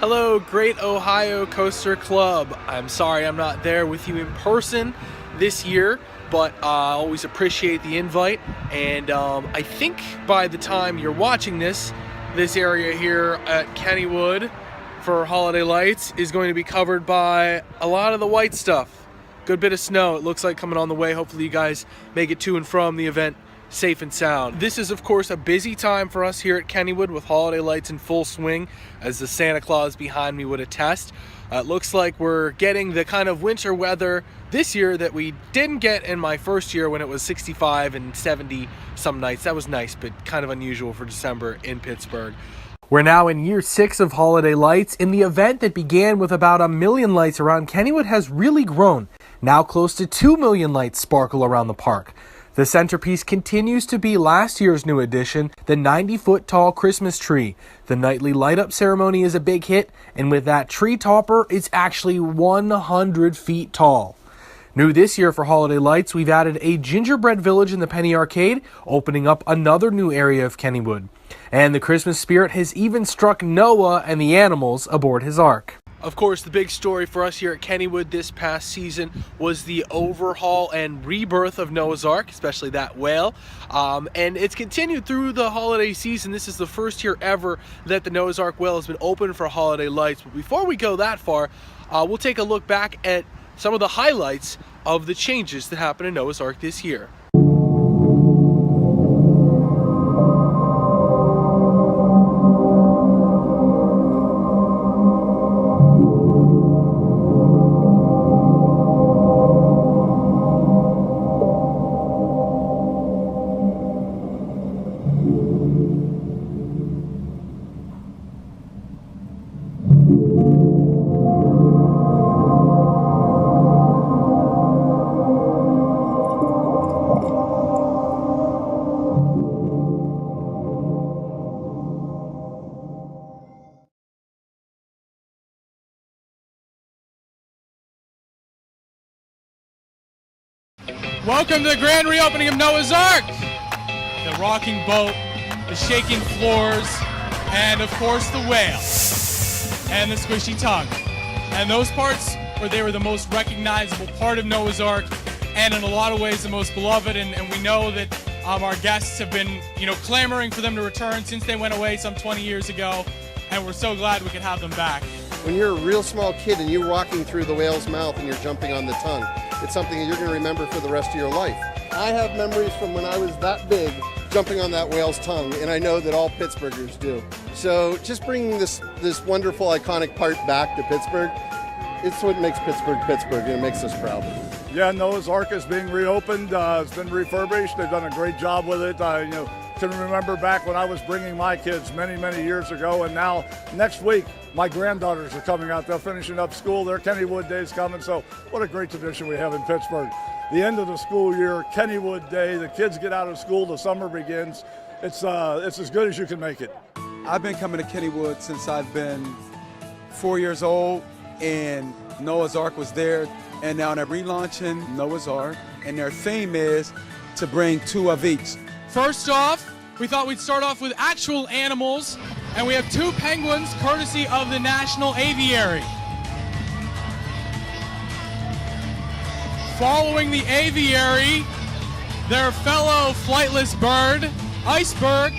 Hello, Great Ohio Coaster Club. I'm sorry I'm not there with you in person this year, but I always appreciate the invite. And I think by the time you're watching this area here at Kennywood for Holiday Lights is going to be covered by a lot of the white stuff. Good bit of snow, it looks like, coming on the way. Hopefully you guys make it to and from the event safe and sound. This is, of course, a busy time for us here at Kennywood with Holiday Lights in full swing, as the Santa Claus behind me would attest. It looks like we're getting the kind of winter weather this year that we didn't get in my first year when it was 65 and 70 some nights. That was nice, but kind of unusual for December in Pittsburgh. We're now in year 6 of Holiday Lights, and the event that began with about 1 million lights around Kennywood has really grown. Now close to 2 million lights sparkle around the park. The centerpiece continues to be last year's new addition, the 90-foot-tall Christmas tree. The nightly light-up ceremony is a big hit, and with that tree topper, it's actually 100 feet tall. New this year for Holiday Lights, we've added a gingerbread village in the Penny Arcade, opening up another new area of Kennywood. And the Christmas spirit has even struck Noah and the animals aboard his ark. Of course, the big story for us here at Kennywood this past season was the overhaul and rebirth of Noah's Ark, especially that whale. And it's continued through the holiday season. This is the first year ever that the Noah's Ark whale has been open for Holiday Lights. But before we go that far, we'll take a look back at some of the highlights of the changes that happened in Noah's Ark this year. Welcome to the grand reopening of Noah's Ark! The rocking boat, the shaking floors, and of course the whale, and the squishy tongue. And those parts where they were the most recognizable part of Noah's Ark, and in a lot of ways the most beloved, and we know that our guests have been clamoring for them to return since they went away some 20 years ago, and we're so glad we could have them back. When you're a real small kid and you're walking through the whale's mouth and you're jumping on the tongue, it's something that you're going to remember for the rest of your life. I have memories from when I was that big jumping on that whale's tongue, and I know that all Pittsburghers do. So just bringing this wonderful, iconic part back to Pittsburgh, it's what makes Pittsburgh Pittsburgh, and it makes us proud. Yeah, Noah's Ark is being reopened. It's been refurbished. They've done a great job with it. Can remember back when I was bringing my kids many years ago, and now next week my granddaughters are coming out. They're finishing up school. Their Kennywood Day's coming, so what a great tradition we have in Pittsburgh. The end of the school year, Kennywood Day, the kids get out of school, the summer begins. It's as good as you can make it. I've been coming to Kennywood since I've been 4 years old, and Noah's Ark was there, and now they're relaunching Noah's Ark, and their theme is to bring 2 of each. First off, we thought we'd start off with actual animals, and we have 2 penguins courtesy of the National Aviary. Following the aviary, their fellow flightless bird, Iceberg.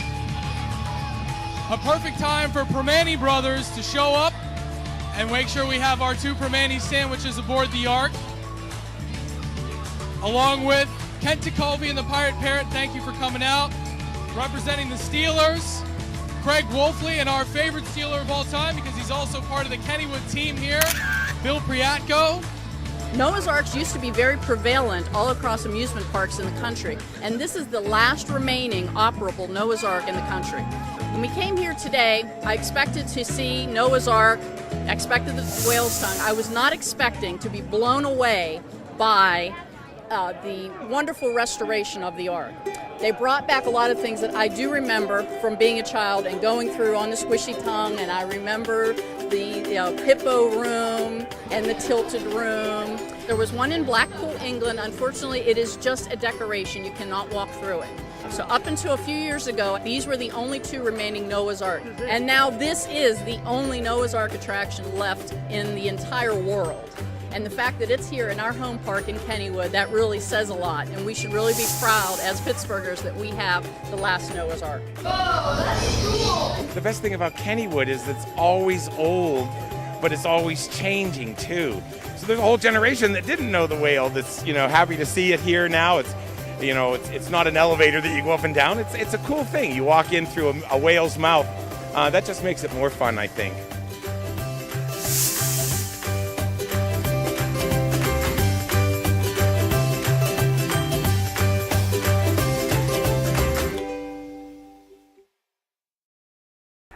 A perfect time for Permane brothers to show up and make sure we have our 2 Permane sandwiches aboard the Ark, along with Kent Jacoby and the Pirate Parrot. Thank you for coming out. Representing the Steelers, Craig Wolfley, and our favorite Steeler of all time, because he's also part of the Kennywood team here, Bill Priatko. Noah's Arks used to be very prevalent all across amusement parks in the country, and this is the last remaining operable Noah's Ark in the country. When we came here today, I expected to see Noah's Ark, I expected the whale's tongue. I was not expecting to be blown away by the wonderful restoration of the Ark. They brought back a lot of things that I do remember from being a child and going through on the squishy tongue, and I remember the hippo room and the tilted room. There was one in Blackpool, England. Unfortunately, it is just a decoration. You cannot walk through it. So up until a few years ago, these were the only two remaining Noah's Ark. And now this is the only Noah's Ark attraction left in the entire world. And the fact that it's here in our home park in Kennywood, that really says a lot. And we should really be proud as Pittsburghers that we have the last Noah's Ark. The best thing about Kennywood is it's always old, but it's always changing too. So there's a whole generation that didn't know the whale that's, happy to see it here now. It's not an elevator that you go up and down. It's a cool thing. You walk in through a whale's mouth. That just makes it more fun, I think.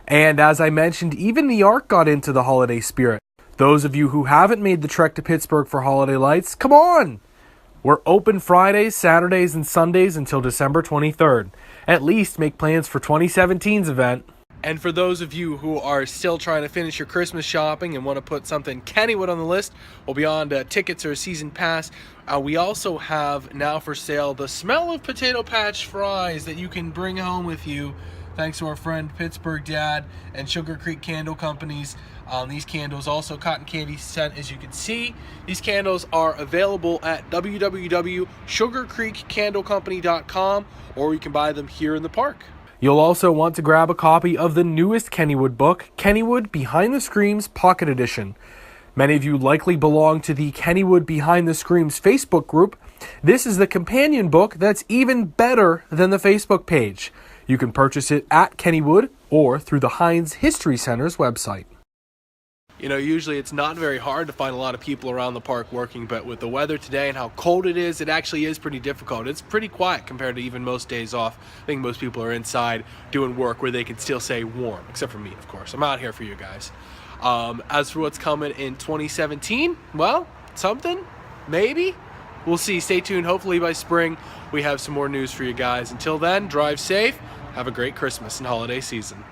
And as I mentioned, even the Ark got into the holiday spirit. Those of you who haven't made the trek to Pittsburgh for holiday lights, come on! We're open Fridays, Saturdays, and Sundays until December 23rd. At least make plans for 2017's event. And for those of you who are still trying to finish your Christmas shopping and want to put something Kennywood on the list, well, beyond tickets or a season pass, we also have now for sale the smell of potato patch fries that you can bring home with you, thanks to our friend Pittsburgh Dad and Sugar Creek Candle Companies. These candles, also cotton candy scent, as you can see. These candles are available at www.sugarcreekcandlecompany.com, or you can buy them here in the park. You'll also want to grab a copy of the newest Kennywood book, Kennywood Behind the Screams Pocket Edition. Many of you likely belong to the Kennywood Behind the Screams Facebook group. This is the companion book that's even better than the Facebook page. You can purchase it at Kennywood or through the Heinz History Center's website. Usually it's not very hard to find a lot of people around the park working, but with the weather today and how cold it is, it actually is pretty difficult. It's pretty quiet compared to even most days off. I think most people are inside doing work where they can still stay warm, except for me, of course. I'm out here for you guys. As for what's coming in 2017, well, something, maybe. We'll see. Stay tuned. Hopefully by spring, we have some more news for you guys. Until then, drive safe. Have a great Christmas and holiday season.